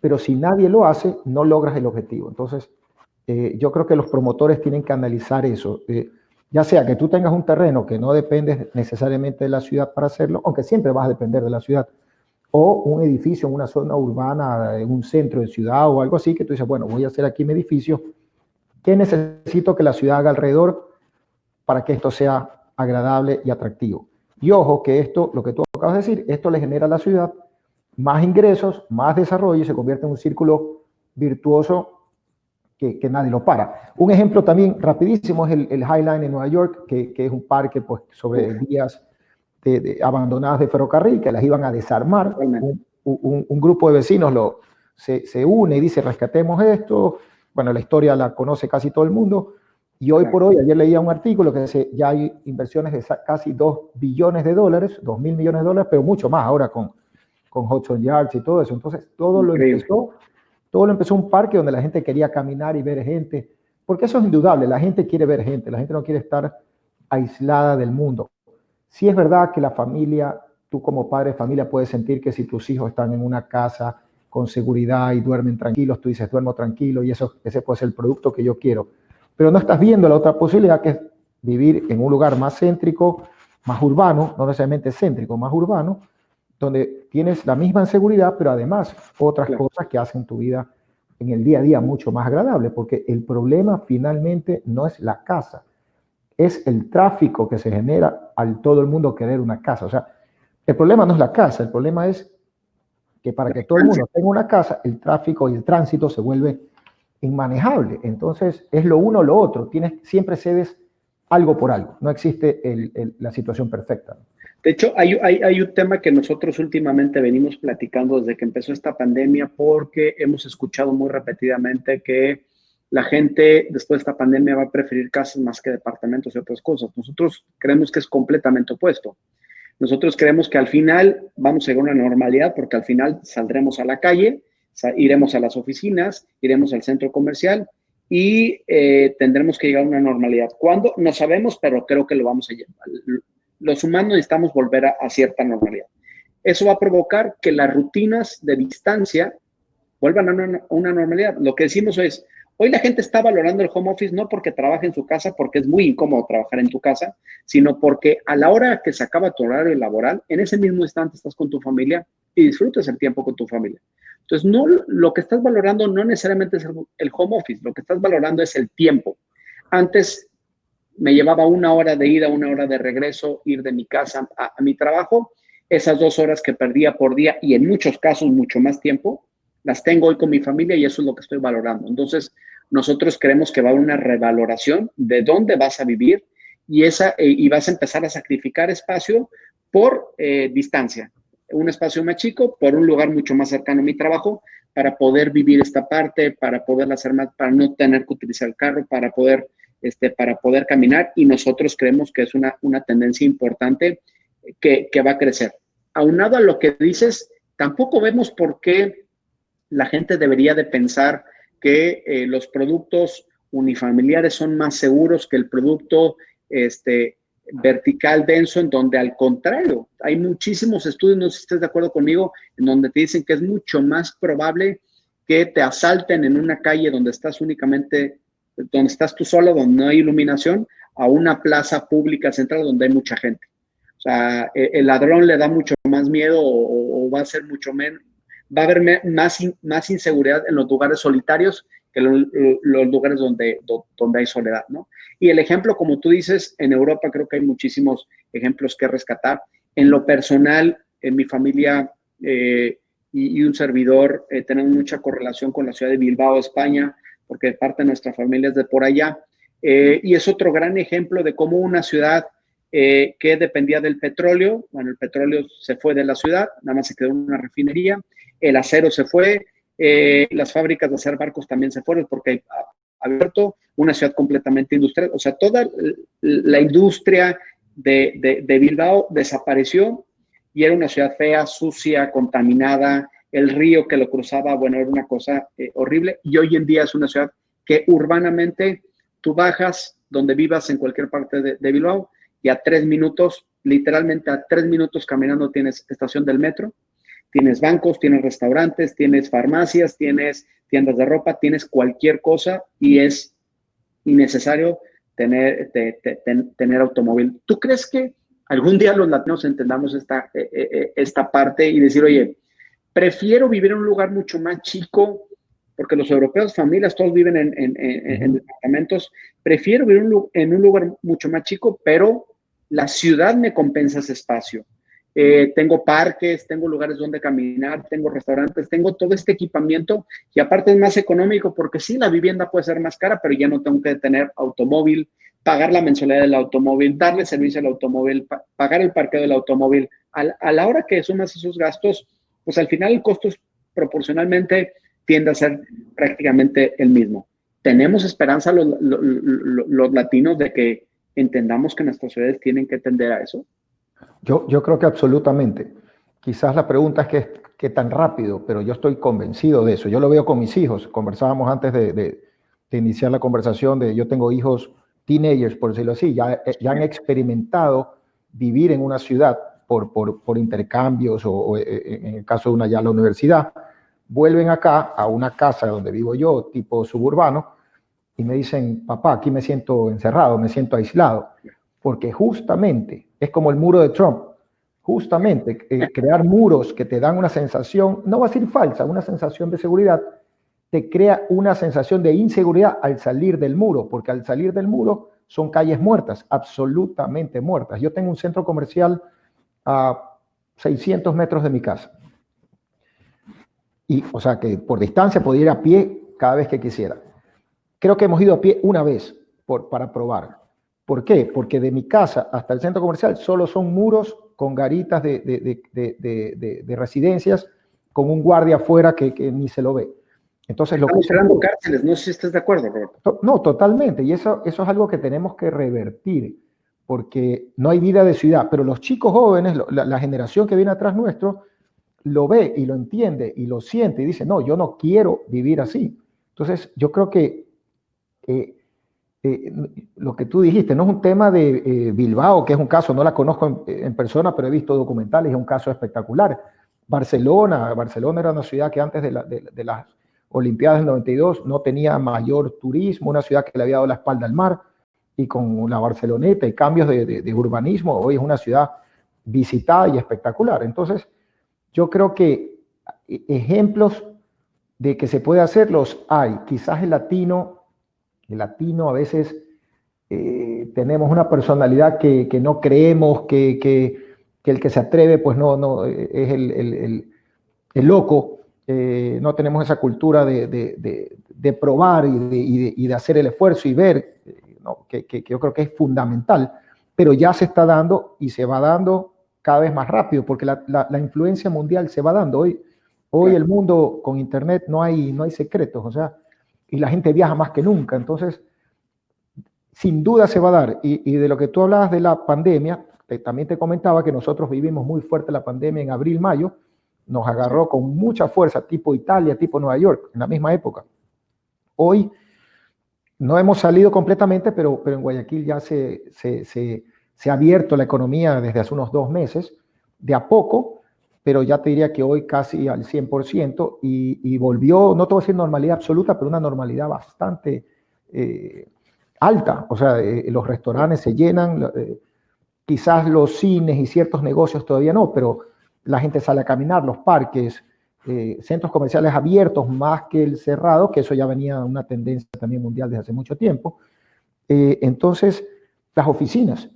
Pero si nadie lo hace, no logras el objetivo. Entonces, yo creo que los promotores tienen que analizar eso. Ya sea que tú tengas un terreno que no dependes necesariamente de la ciudad para hacerlo, aunque siempre vas a depender de la ciudad, o un edificio en una zona urbana, en un centro de ciudad o algo así, que tú dices, bueno, voy a hacer aquí mi edificio, ¿qué necesito que la ciudad haga alrededor para que esto sea agradable y atractivo? Y ojo, que esto, lo que tú acabas de decir, esto le genera a la ciudad más ingresos, más desarrollo, y se convierte en un círculo virtuoso que nadie lo para. Un ejemplo también rapidísimo es el High Line en Nueva York, que es un parque pues, sobre vías abandonadas de ferrocarril, que las iban a desarmar. Un grupo de vecinos se une y dice, rescatemos esto. Bueno, la historia la conoce casi todo el mundo. Y hoy por hoy, ayer leía un artículo que dice, ya hay inversiones de casi $2 billones, 2.000 millones de dólares, pero mucho más ahora con Hudson Yards y todo eso. Entonces, todo lo empezó un parque donde la gente quería caminar y ver gente, porque eso es indudable, la gente quiere ver gente, la gente no quiere estar aislada del mundo. Sí es verdad que la familia tú como padre de familia puedes sentir que si tus hijos están en una casa con seguridad y duermen tranquilos, tú dices, duermo tranquilo y ese puede ser el producto que yo quiero. Pero no estás viendo la otra posibilidad, que es vivir en un lugar más céntrico, más urbano, no necesariamente céntrico, más urbano, donde tienes la misma seguridad, pero además otras cosas que hacen tu vida en el día a día mucho más agradable, porque el problema finalmente no es la casa, es el tráfico que se genera al todo el mundo querer una casa. O sea, el problema no es la casa, el problema es que para que todo el mundo tenga una casa, el tráfico y el tránsito se vuelve inmanejable. Entonces, es lo uno o lo otro. Siempre cedes algo por algo. No existe la situación perfecta. De hecho, hay un tema que nosotros últimamente venimos platicando desde que empezó esta pandemia, porque hemos escuchado muy repetidamente que la gente después de esta pandemia va a preferir casas más que departamentos y otras cosas. Nosotros creemos que es completamente opuesto. Nosotros creemos que al final vamos a llegar a una normalidad, porque al final saldremos a la calle, iremos a las oficinas, iremos al centro comercial y tendremos que llegar a una normalidad. ¿Cuándo? No sabemos, pero creo que lo vamos a llevar. Los humanos necesitamos volver a cierta normalidad. Eso va a provocar que las rutinas de distancia vuelvan a una normalidad. Lo que decimos es, hoy la gente está valorando el home office no porque trabaja en su casa, porque es muy incómodo trabajar en tu casa, sino porque a la hora que se acaba tu horario laboral, en ese mismo instante estás con tu familia y disfrutas el tiempo con tu familia. Entonces, no, lo que estás valorando no necesariamente es el home office, lo que estás valorando es el tiempo. Antes me llevaba 1 hora de ida, 1 hora de regreso, ir de mi casa a mi trabajo. Esas 2 horas que perdía por día, y en muchos casos mucho más tiempo, las tengo hoy con mi familia y eso es lo que estoy valorando. Entonces, nosotros creemos que va a haber una revaloración de dónde vas a vivir y vas a empezar a sacrificar espacio por distancia. Un espacio más chico por un lugar mucho más cercano a mi trabajo, para poder vivir esta parte, para poderla hacer más, para no tener que utilizar el carro, para poder caminar, y nosotros creemos que es una tendencia importante que va a crecer. Aunado a lo que dices, tampoco vemos por qué la gente debería de pensar que los productos unifamiliares son más seguros que el producto vertical denso, en donde al contrario, hay muchísimos estudios, no sé si estés de acuerdo conmigo, en donde te dicen que es mucho más probable que te asalten en una calle donde estás únicamente, donde estás tú solo, donde no hay iluminación, a una plaza pública central donde hay mucha gente. O sea, el ladrón le da mucho más miedo o va a ser mucho menos, va a haber más inseguridad en los lugares solitarios que los lugares donde hay soledad, ¿no? Y el ejemplo, como tú dices, en Europa creo que hay muchísimos ejemplos que rescatar. En lo personal, en mi familia y un servidor tenemos mucha correlación con la ciudad de Bilbao, España, porque parte de nuestra familia es de por allá. Y es otro gran ejemplo de cómo una ciudad que dependía del petróleo, bueno, el petróleo se fue de la ciudad, nada más se quedó una refinería, el acero se fue, las fábricas de hacer barcos también se fueron, porque ha abierto una ciudad completamente industrial. O sea, toda la industria de Bilbao desapareció y era una ciudad fea, sucia, contaminada. El río que lo cruzaba, bueno, era una cosa horrible. Y hoy en día es una ciudad que urbanamente tú bajas donde vivas en cualquier parte de Bilbao y a 3 minutos, literalmente a 3 minutos caminando, tienes estación del metro, tienes bancos, tienes restaurantes, tienes farmacias, tienes tiendas de ropa, tienes cualquier cosa, y es innecesario tener automóvil. ¿Tú crees que algún día los latinos entendamos esta parte y decir, oye, prefiero vivir en un lugar mucho más chico, porque los europeos, familias, todos viven en departamentos, prefiero vivir en un lugar mucho más chico, pero la ciudad me compensa ese espacio? Tengo parques, tengo lugares donde caminar, tengo restaurantes, tengo todo este equipamiento, y aparte es más económico, porque sí, la vivienda puede ser más cara, pero ya no tengo que tener automóvil, pagar la mensualidad del automóvil, darle servicio al automóvil, pagar el parqueo del automóvil. A la hora que sumas esos gastos, pues al final el costo proporcionalmente tiende a ser prácticamente el mismo. ¿Tenemos esperanza los latinos de que entendamos que nuestras ciudades tienen que tender a eso? Yo creo que absolutamente. Quizás la pregunta es qué tan rápido, pero yo estoy convencido de eso. Yo lo veo con mis hijos. Conversábamos antes de iniciar la conversación yo tengo hijos teenagers, por decirlo así, ya han experimentado vivir en una ciudad por intercambios o en el caso de una ya la universidad, vuelven acá a una casa donde vivo yo, tipo suburbano, y me dicen, papá, aquí me siento encerrado, me siento aislado, porque justamente es como el muro de Trump, justamente crear muros que te dan una sensación, no va a ser falsa, una sensación de seguridad, te crea una sensación de inseguridad al salir del muro, porque al salir del muro son calles muertas, absolutamente muertas. Yo tengo un centro comercial a 600 metros de mi casa. Y, o sea, que por distancia podía ir a pie cada vez que quisiera. Creo que hemos ido a pie una vez para probar. ¿Por qué? Porque de mi casa hasta el centro comercial solo son muros con garitas de residencias con un guardia afuera que ni se lo ve. Entonces, estamos cerrando cárceles, no sé si estás de acuerdo, Roberto. No, totalmente, y eso es algo que tenemos que revertir, porque no hay vida de ciudad, pero los chicos jóvenes, la generación que viene atrás nuestro, lo ve y lo entiende y lo siente y dice, no, yo no quiero vivir así. Entonces, yo creo que lo que tú dijiste, no es un tema de Bilbao, que es un caso, no la conozco en persona, pero he visto documentales, es un caso espectacular. Barcelona era una ciudad que antes de las Olimpiadas del 92 no tenía mayor turismo, una ciudad que le había dado la espalda al mar, y con la Barceloneta y cambios de urbanismo, hoy es una ciudad visitada y espectacular. Entonces, yo creo que ejemplos de que se puede hacer los hay. Quizás el latino a veces tenemos una personalidad que no creemos, que el que se atreve pues no es el loco. No tenemos esa cultura de probar y de hacer el esfuerzo y ver, ¿no? que yo creo que es fundamental, pero ya se está dando y se va dando cada vez más rápido, porque la influencia mundial se va dando. Hoy el mundo con internet no hay secretos, o sea, y la gente viaja más que nunca, entonces sin duda se va a dar. Y de lo que tú hablabas de la pandemia, también te comentaba que nosotros vivimos muy fuerte la pandemia en abril, mayo, nos agarró con mucha fuerza, tipo Italia, tipo Nueva York, en la misma época. Hoy no hemos salido completamente, pero en Guayaquil ya se ha abierto la economía desde hace unos 2 meses, de a poco, pero ya te diría que hoy casi al 100%, y volvió, no te voy a decir normalidad absoluta, pero una normalidad bastante alta. O sea, los restaurantes se llenan, quizás los cines y ciertos negocios todavía no, pero la gente sale a caminar, los parques, centros comerciales abiertos más que el cerrado, que eso ya venía una tendencia también mundial desde hace mucho tiempo. Entonces, las oficinas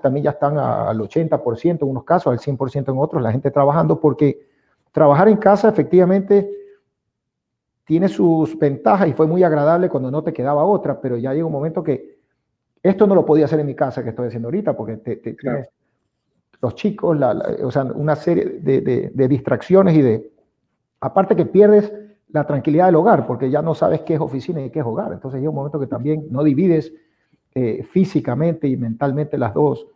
también ya están al 80% en unos casos, al 100% en otros, la gente trabajando, porque trabajar en casa efectivamente tiene sus ventajas y fue muy agradable cuando no te quedaba otra, pero ya llega un momento que esto no lo podía hacer en mi casa que estoy haciendo ahorita, porque tienes los chicos, o sea, una serie de distracciones y aparte que pierdes la tranquilidad del hogar, porque ya no sabes qué es oficina y qué es hogar. Entonces llega un momento que también no divides físicamente y mentalmente las dos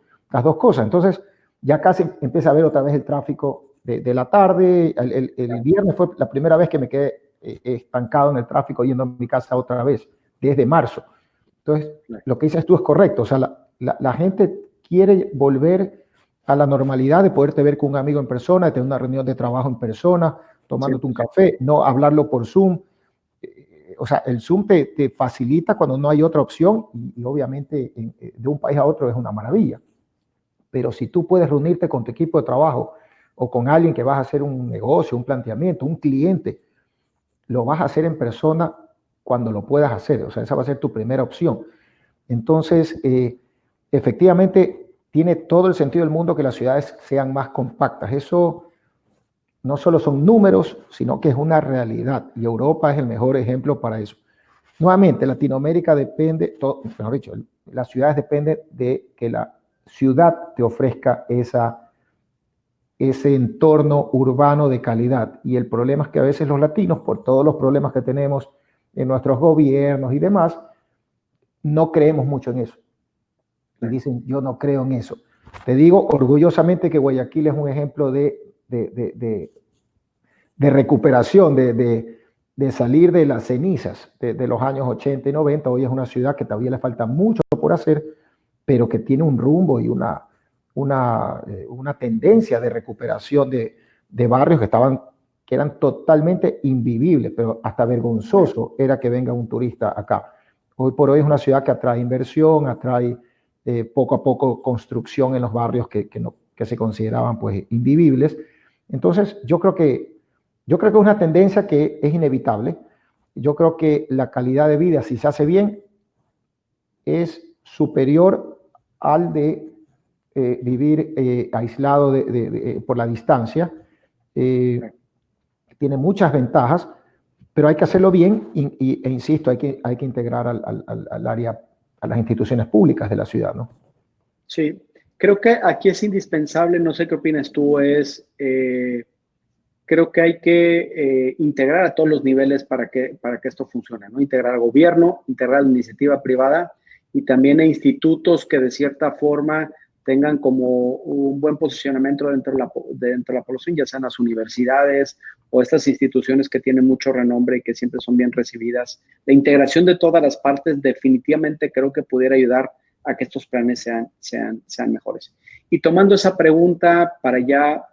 cosas. Entonces ya casi empieza a ver otra vez el tráfico de la tarde. El viernes fue la primera vez que me quedé estancado en el tráfico yendo a mi casa otra vez, desde marzo. Entonces, lo que dices tú es correcto. O sea, la gente quiere volver a la normalidad de poderte ver con un amigo en persona, de tener una reunión de trabajo en persona, tomándote un café, no hablarlo por Zoom. O sea, el Zoom te facilita cuando no hay otra opción y obviamente de un país a otro es una maravilla. Pero si tú puedes reunirte con tu equipo de trabajo o con alguien que vas a hacer un negocio, un planteamiento, un cliente, lo vas a hacer en persona cuando lo puedas hacer. O sea, esa va a ser tu primera opción. Entonces, efectivamente, tiene todo el sentido del mundo que las ciudades sean más compactas. Eso no solo son números, sino que es una realidad. Y Europa es el mejor ejemplo para eso. Nuevamente, Latinoamérica depende, mejor dicho, las ciudades dependen de que la ciudad te ofrezca ese entorno urbano de calidad. Y el problema es que a veces los latinos, por todos los problemas que tenemos en nuestros gobiernos y demás, no creemos mucho en eso. Y dicen, yo no creo en eso. Te digo orgullosamente que Guayaquil es un ejemplo de recuperación, de salir de las cenizas de los años 80 y 90. Hoy es una ciudad que todavía le falta mucho por hacer, pero que tiene un rumbo y una una tendencia de recuperación de barrios que eran totalmente invivibles, pero hasta vergonzoso era que venga un turista acá. Hoy por hoy es una ciudad que atrae inversión, atrae poco a poco construcción en los barrios que se consideraban pues invivibles. Entonces yo creo que es una tendencia que es inevitable. Yo creo que la calidad de vida, si se hace bien, es superior al de vivir aislado por la distancia. Tiene muchas ventajas, pero hay que hacerlo bien e insisto, hay que integrar al área, a las instituciones públicas de la ciudad, ¿no? Sí, creo que aquí es indispensable, no sé qué opinas tú, creo que hay que integrar a todos los niveles para que esto funcione, ¿no? Integrar al gobierno, integrar a la iniciativa privada y también a institutos que de cierta forma tengan como un buen posicionamiento dentro de la población, ya sean las universidades o estas instituciones que tienen mucho renombre y que siempre son bien recibidas. La integración de todas las partes definitivamente creo que pudiera ayudar a que estos planes sean mejores. Y tomando esa pregunta para ya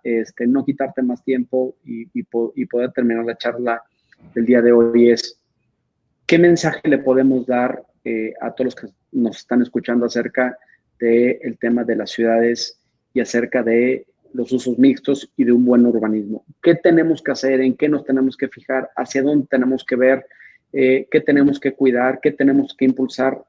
no quitarte más tiempo y poder terminar la charla del día de hoy es, ¿qué mensaje le podemos dar a todos los que nos están escuchando acerca del tema de las ciudades y acerca de los usos mixtos y de un buen urbanismo? ¿Qué tenemos que hacer? ¿En qué nos tenemos que fijar? ¿Hacia dónde tenemos que ver? ¿Qué tenemos que cuidar? ¿Qué tenemos que impulsar?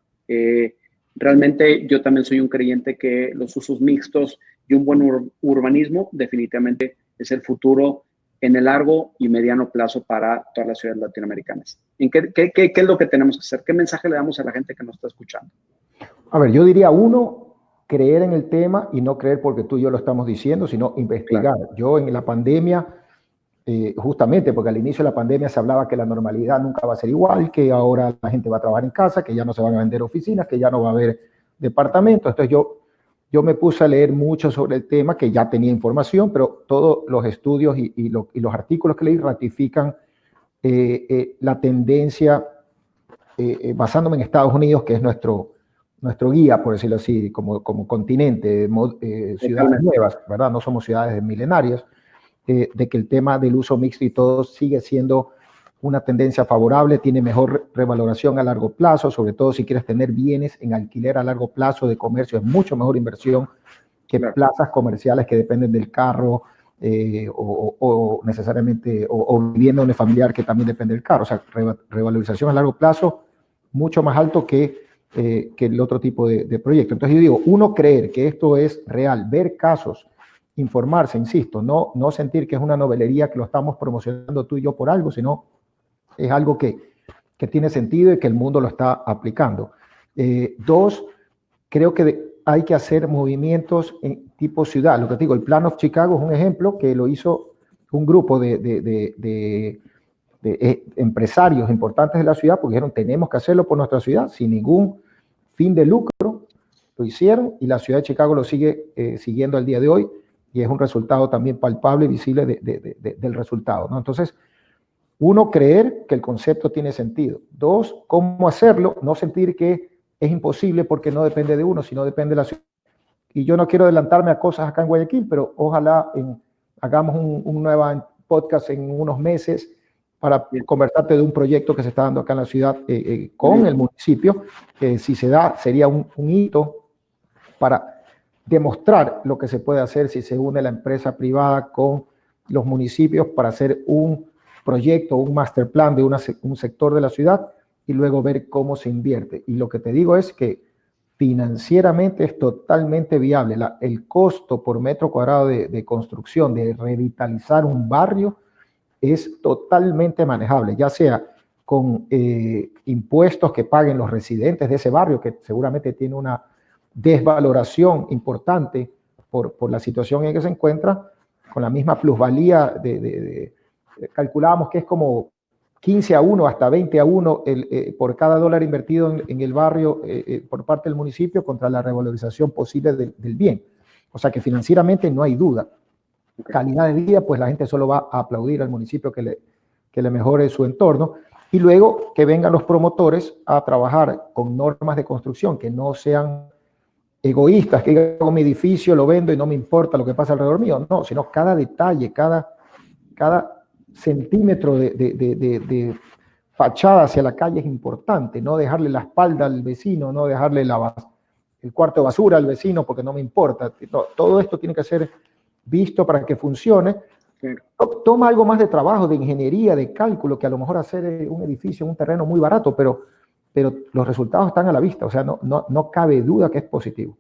Realmente yo también soy un creyente que los usos mixtos y un buen urbanismo definitivamente es el futuro en el largo y mediano plazo para todas las ciudades latinoamericanas. ¿Qué es lo que tenemos que hacer? ¿Qué mensaje le damos a la gente que nos está escuchando? A ver, yo diría creer en el tema y no creer porque tú y yo lo estamos diciendo, sino investigar. Claro. Yo en la pandemia, justamente porque al inicio de la pandemia se hablaba que la normalidad nunca va a ser igual, que ahora la gente va a trabajar en casa, que ya no se van a vender oficinas, que ya no va a haber departamentos. Entonces yo me puse a leer mucho sobre el tema, que ya tenía información, pero todos los estudios y los artículos que leí ratifican la tendencia, basándome en Estados Unidos, que es nuestro guía, por decirlo así, como continente, ciudades nuevas, ¿verdad? No somos ciudades milenarias, de que el tema del uso mixto y todo sigue siendo una tendencia favorable, tiene mejor revaloración a largo plazo, sobre todo si quieres tener bienes en alquiler a largo plazo de comercio, es mucho mejor inversión que plazas comerciales que dependen del carro o necesariamente, o vivienda unifamiliar que también depende del carro. O sea, revalorización a largo plazo mucho más alto que el otro tipo de proyecto. Entonces yo digo, creer que esto es real, ver casos, informarse, insisto, no sentir que es una novelería que lo estamos promocionando tú y yo por algo, sino es algo que tiene sentido y que el mundo lo está aplicando. Dos, creo que hay que hacer movimientos en tipo ciudad. Lo que te digo, el Plan of Chicago es un ejemplo que lo hizo un grupo de empresarios importantes de la ciudad, porque dijeron, tenemos que hacerlo por nuestra ciudad, sin ningún fin de lucro, lo hicieron y la ciudad de Chicago lo sigue siguiendo al día de hoy y es un resultado también palpable y visible del resultado, ¿no? Entonces, uno, creer que el concepto tiene sentido. Dos, cómo hacerlo, no sentir que es imposible porque no depende de uno, sino depende de la ciudad. Y yo no quiero adelantarme a cosas acá en Guayaquil, pero ojalá hagamos un nuevo podcast en unos meses para conversarte de un proyecto que se está dando acá en la ciudad con el municipio, que si se da sería un hito para demostrar lo que se puede hacer si se une la empresa privada con los municipios para hacer un proyecto, un master plan de un sector de la ciudad y luego ver cómo se invierte. Y lo que te digo es que financieramente es totalmente viable. El costo por metro cuadrado de construcción, de revitalizar un barrio, es totalmente manejable, ya sea con impuestos que paguen los residentes de ese barrio, que seguramente tiene una desvaloración importante por la situación en que se encuentra, con la misma plusvalía calculábamos que es como 15-1 hasta 20-1 por cada dólar invertido en el barrio por parte del municipio contra la revalorización posible del bien. O sea que financieramente no hay duda. Calidad de vida, pues la gente solo va a aplaudir al municipio que le mejore su entorno y luego que vengan los promotores a trabajar con normas de construcción que no sean egoístas, que hago mi edificio, lo vendo y no me importa lo que pasa alrededor mío. No, sino cada detalle, cada centímetro de fachada hacia la calle es importante. No dejarle la espalda al vecino, no dejarle el cuarto de basura al vecino porque no me importa. No, todo esto tiene que ser visto para que funcione. Toma algo más de trabajo, de ingeniería, de cálculo, que a lo mejor hacer un edificio en un terreno muy barato, pero los resultados están a la vista. O sea, no cabe duda que es positivo.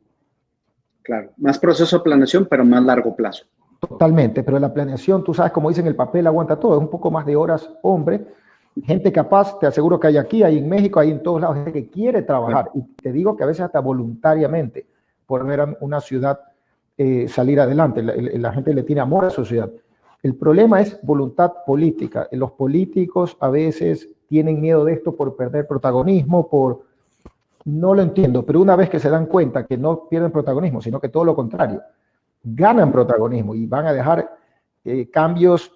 Claro, más proceso de planeación, pero más largo plazo. Totalmente, pero la planeación, tú sabes, como dicen, el papel aguanta todo, es un poco más de horas, hombre. Gente capaz, te aseguro que hay aquí, hay en México, hay en todos lados, gente que quiere trabajar. Y te digo que a veces hasta voluntariamente, por ver a una ciudad salir adelante. La gente le tiene amor a su ciudad. El problema es voluntad política. Los políticos a veces tienen miedo de esto por perder protagonismo, no lo entiendo, pero una vez que se dan cuenta que no pierden protagonismo, sino que todo lo contrario, ganan protagonismo y van a dejar cambios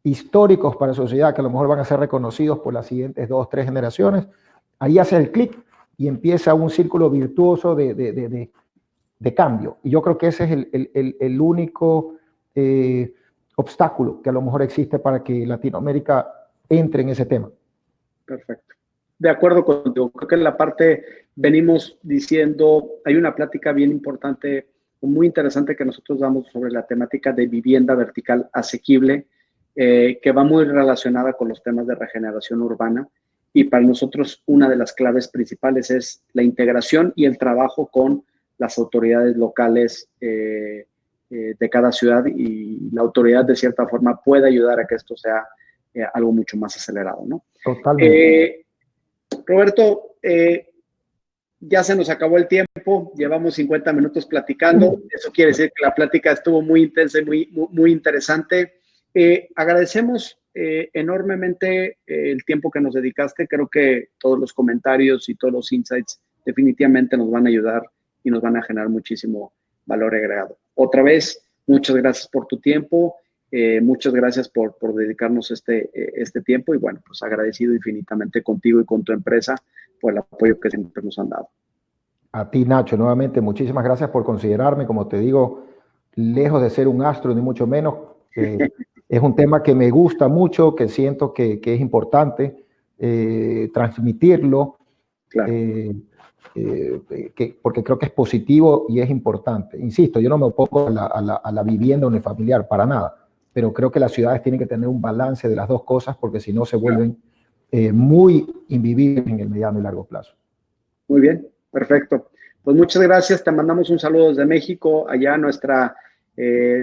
históricos para la sociedad que a lo mejor van a ser reconocidos por las siguientes 2 o 3 generaciones, ahí hace el clic y empieza un círculo virtuoso de cambio. Y yo creo que ese es el único obstáculo que a lo mejor existe para que Latinoamérica entre en ese tema. Perfecto. De acuerdo contigo. Creo que en la parte venimos diciendo, hay una plática bien importante, muy interesante que nosotros damos sobre la temática de vivienda vertical asequible, que va muy relacionada con los temas de regeneración urbana. Y para nosotros una de las claves principales es la integración y el trabajo con las autoridades locales de cada ciudad, y la autoridad de cierta forma puede ayudar a que esto sea algo mucho más acelerado, ¿no? Totalmente. Roberto, ya se nos acabó el tiempo, llevamos 50 minutos platicando, eso quiere decir que la plática estuvo muy intensa y muy interesante. Agradecemos enormemente el tiempo que nos dedicaste. Creo que todos los comentarios y todos los insights definitivamente nos van a ayudar y nos van a generar muchísimo valor agregado. Otra vez, muchas gracias por tu tiempo, muchas gracias por dedicarnos este tiempo, y bueno, pues agradecido infinitamente contigo y con tu empresa por el apoyo que siempre nos han dado. A ti, Nacho, nuevamente, muchísimas gracias por considerarme. Como te digo, lejos de ser un astro, ni mucho menos. Es un tema que me gusta mucho, que siento que es importante transmitirlo, Claro. Porque creo que es positivo y es importante. Insisto, yo no me opongo a la vivienda unifamiliar, para nada, pero creo que las ciudades tienen que tener un balance de las dos cosas, porque si no se vuelven muy invivibles en el mediano y largo plazo. Muy bien, perfecto. Pues muchas gracias, te mandamos un saludo desde México, allá a nuestra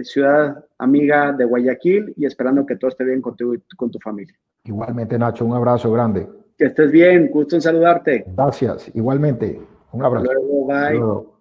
ciudad amiga de Guayaquil, y esperando que todo esté bien contigo y con tu familia. Igualmente, Nacho, un abrazo grande. Que estés bien, gusto en saludarte. Gracias, igualmente, un abrazo. Hasta luego, bye. Hasta luego.